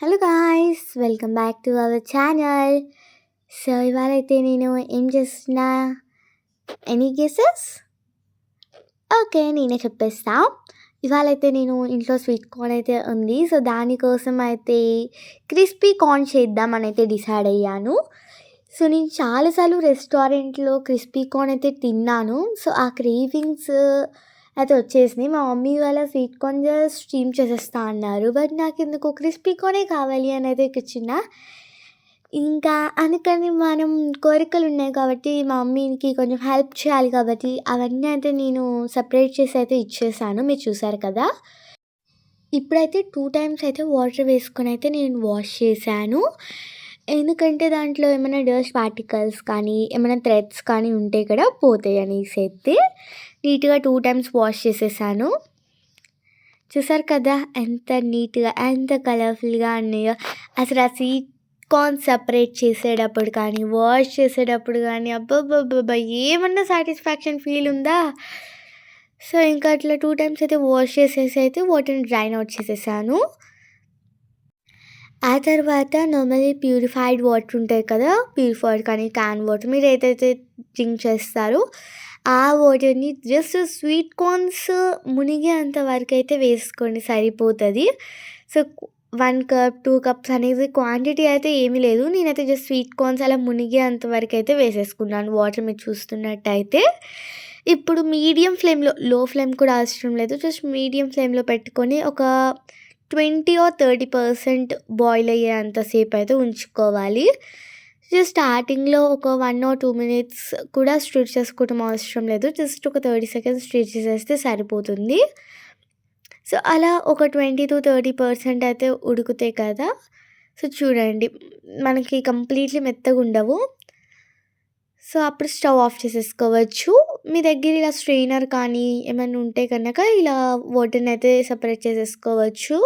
Hello guys, welcome back to our channel. So ఇవాళైతే నేను ఏం చేస్తున్నా, ఎనీ గెసెస్? ఓకే, నేనే చెప్పేస్తా. ఇవాళైతే నేను ఇంట్లో స్వీట్ కార్న్ అయితే ఉంది. సో దానికోసం అయితే క్రిస్పీ కార్న్ చేద్దామని అయితే డిసైడ్ అయ్యాను. సో నేను చాలాసార్లు రెస్టారెంట్లో క్రిస్పీ కార్న్ అయితే తిన్నాను. సో ఆ క్రేవింగ్స్ అయితే వచ్చేసినాయి. మా మమ్మీ వాళ్ళ స్వీట్ కార్న్ జస్ట్ స్టీమ్ చేసేస్తా అన్నారు. బట్ నాకు ఎందుకు క్రిస్పీ కార్నే కావాలి అని అయితే ఇచ్చిన. ఇంకా అందుకని మనం కోరికలు ఉన్నాయి కాబట్టి మా మమ్మీకి కొంచెం హెల్ప్ చేయాలి కాబట్టి అవన్నీ అయితే నేను సపరేట్ చేసి అయితే ఇచ్చేసాను. మీరు చూసారు కదా. ఇప్పుడైతే 2 టైమ్స్ అయితే వాటర్ వేసుకొని అయితే నేను వాష్ చేశాను. ఎందుకంటే దాంట్లో ఏమైనా డస్ట్ పార్టికల్స్ కానీ ఏమైనా థ్రెడ్స్ కానీ ఉంటే కూడా పోతాయి అనేసి అయితే నీట్గా 2 టైమ్స్ వాష్ చేసేసాను. చూసారు కదా ఎంత నీట్గా ఎంత కలర్ఫుల్గా ఉన్నాయో. అసలు ఆ స్వీట్ కార్న్ సపరేట్ చేసేటప్పుడు కానీ వాష్ చేసేటప్పుడు కానీ అబ్బబ్బబ్బబ్బా ఏమన్నా సాటిస్ఫాక్షన్ ఫీల్ ఉందా. సో ఇంకా అట్లా 2 టైమ్స్ అయితే వాష్ చేసేసి అయితే వాటర్ని డ్రైన్ అవుట్ చేసేసాను. ఆ తర్వాత నార్మల్లీ ప్యూరిఫైడ్ వాటర్ ఉంటాయి కదా, ప్యూరిఫైడ్ కానీ క్యాన్ వాటర్ మీరు ఏదైతే డ్రింక్ చేస్తారో ఆ వాటర్ని జస్ట్ స్వీట్ కార్న్స్ మునిగేంత వరకు అయితే వేసుకోండి, సరిపోతుంది. సో 1 కప్ 2 కప్స్ అనేది క్వాంటిటీ అయితే ఏమీ లేదు. నేనైతే జస్ట్ స్వీట్ కార్న్స్ అలా మునిగేంత వరకు అయితే వేసేసుకున్నాను వాటర్. మీరు చూస్తున్నట్టయితే ఇప్పుడు మీడియం ఫ్లేమ్లో, లో ఫ్లేమ్ కూడా అవసరం లేదు, జస్ట్ మీడియం ఫ్లేమ్లో పెట్టుకొని ఒక 20 or 30% బాయిల్ అయ్యేంతసేపు అయితే ఉంచుకోవాలి. జస్ట్ స్టార్టింగ్లో ఒక 1 or 2 minutes కూడా స్టిర్ చేసుకోవడం అవసరం లేదు, జస్ట్ ఒక 30 seconds స్టిర్ చేసేస్తే సరిపోతుంది. సో అలా ఒక 20 to 30% అయితే ఉడుకుతాయి కదా. సో చూడండి మనకి కంప్లీట్లీ మెత్తగా ఉండవు. సో అప్పుడు స్టవ్ ఆఫ్ చేసేసుకోవచ్చు. మీ దగ్గర ఇలా స్ట్రెయినర్ కానీ ఏమైనా ఉంటే కనుక ఇలా వాటర్ని అయితే సపరేట్ చేసేసుకోవచ్చు.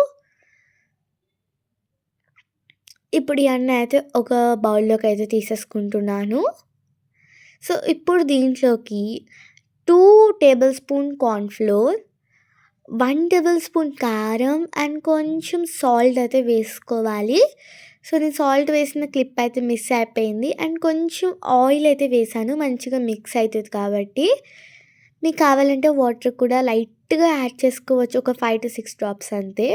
ఇప్పుడు ఈ అన్న అయితే ఒక బౌల్లోకి అయితే తీసేసుకుంటున్నాను. సో ఇప్పుడు దీంట్లోకి 2 tablespoon కార్న్ఫ్లోర్, 1 tablespoon కారం అండ్ కొంచెం సాల్ట్ అయితే వేసుకోవాలి. సో నేను సాల్ట్ వేసిన క్లిప్ అయితే మిస్ అయిపోయింది. అండ్ కొంచెం ఆయిల్ అయితే వేసాను, మంచిగా మిక్స్ అవుతుంది కాబట్టి. మీకు కావాలంటే వాటర్ కూడా లైట్గా యాడ్ చేసుకోవచ్చు, ఒక 5 to 6 drops అంతే.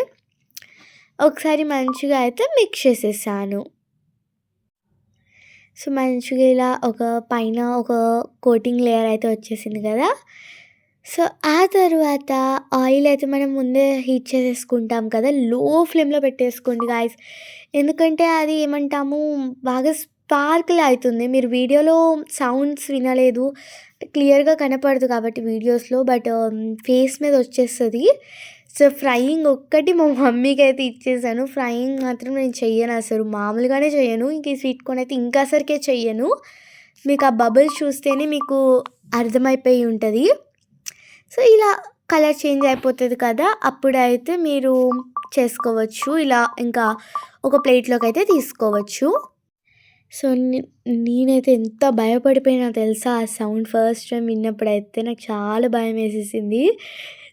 ఒకసారి మంచిగా అయితే మిక్స్ చేసేసాను. సో మంచిగా ఇలా ఒక పైన ఒక కోటింగ్ లేయర్ అయితే వచ్చేసింది కదా. సో ఆ తర్వాత ఆయిల్ అయితే మనం ముందే హీట్ చేసేసుకుంటాం కదా, లో ఫ్లేమ్లో పెట్టేసుకోండి గాయస్. ఎందుకంటే అది ఏమంటాము బాగా స్పార్కిల్ అవుతుంది. మీరు వీడియోలో సౌండ్స్ వినలేదు, క్లియర్గా కనపడదు కాబట్టి వీడియోస్లో, బట్ ఫేస్ మీద వచ్చేస్తుంది. సో ఫ్రైయింగ్ ఒక్కటి మా మమ్మీకి అయితే ఇచ్చేసాను. ఫ్రైయింగ్ మాత్రం నేను చెయ్యను, అసలు మామూలుగానే చెయ్యను. ఇంక ఈ స్వీట్ కార్న్ అయితే ఇంకా అసలుకే చెయ్యను. మీకు ఆ బబుల్స్ చూస్తేనే మీకు అర్థమైపోయి ఉంటుంది. సో ఇలా కలర్ చేంజ్ అయిపోతుంది కదా, అప్పుడైతే మీరు చేసుకోవచ్చు. ఇలా ఇంకా ఒక ప్లేట్లోకి అయితే తీసుకోవచ్చు. సో నేనైతే ఎంత భయపడిపోయినా తెలుసా ఆ సౌండ్ ఫస్ట్ టైం విన్నప్పుడైతే నాకు చాలా భయం వేసేసింది.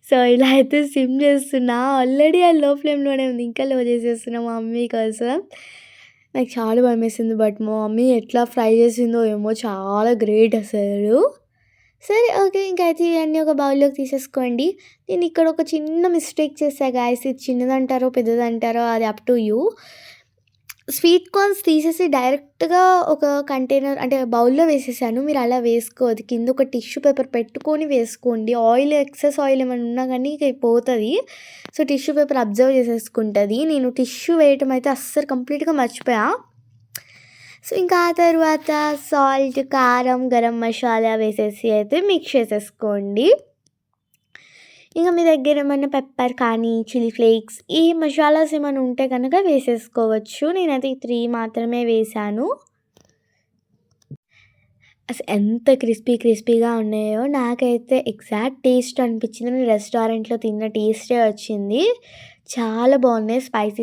సో ఇలా అయితే సిమ్ చేస్తున్నా, ఆల్రెడీ ఆ లో ఫ్లేమ్లోనే ఉంది, ఇంకా లో చేసేస్తున్నా మా మమ్మీ కోసం. నాకు చాలా భయం వేసింది, బట్ మా మమ్మీ ఎట్లా ఫ్రై చేసిందో ఏమో, చాలా గ్రేట్ అసలు. సరే ఓకే, ఇంకైతే ఇవన్నీ ఒక బౌల్లోకి తీసేసుకోండి. నేను ఇక్కడ ఒక చిన్న మిస్టేక్ చేసా గాయస్, ఇది చిన్నదంటారో పెద్దదంటారో అది up to you. Sweet corns తీసేసి డైరెక్ట్గా ఒక కంటైనర్ అంటే బౌల్లో వేసేసాను. మీరు అలా వేసుకోవద్దు, కింద ఒక టిష్యూ పేపర్ పెట్టుకొని వేసుకోండి. ఆయిల్ ఎక్సెస్ ఆయిల్ ఏమైనా ఉన్నా కానీ ఇక పోతుంది. సో టిష్యూ పేపర్ అబ్జర్వ్ చేసేసుకుంటుంది. నేను టిష్యూ వేయటం అయితే అస్సలు కంప్లీట్గా మర్చిపోయా. సో ఇంకా ఆ తర్వాత సాల్ట్, కారం, గరం మసాలా వేసేసి అయితే మిక్స్ చేసేసుకోండి. ఇంకా మీ దగ్గర ఏమైనా పెప్పర్ కానీ చిల్లీ ఫ్లేక్స్ ఈ మసాలాస్ ఏమైనా ఉంటే కనుక వేసేసుకోవచ్చు. నేనైతే ఈ 3 మాత్రమే వేసాను. అసలు ఎంత క్రిస్పీగా ఉన్నాయో, నాకైతే ఎగ్జాక్ట్ టేస్ట్ అనిపించింది. నేను రెస్టారెంట్లో తిన్న టేస్టే వచ్చింది. చాలా బాగున్నాయి,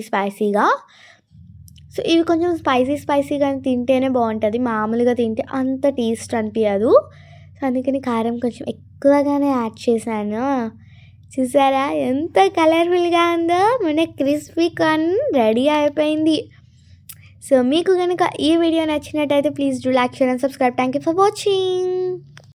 స్పైసీగా. సో ఇవి కొంచెం స్పైసీగా తింటేనే బాగుంటుంది, మామూలుగా తింటే అంత టేస్ట్ అనిపించదు. సో అందుకని కారం కొంచెం ఎక్కువగానే యాడ్ చేశాను. చూసారా ఎంత కలర్ఫుల్గా ఉందో, మన క్రిస్పీ కార్న్ రెడీ అయిపోయింది. సో మీకు కనుక ఈ వీడియో నచ్చినట్టయితే please do like, share and subscribe. Thank you for watching.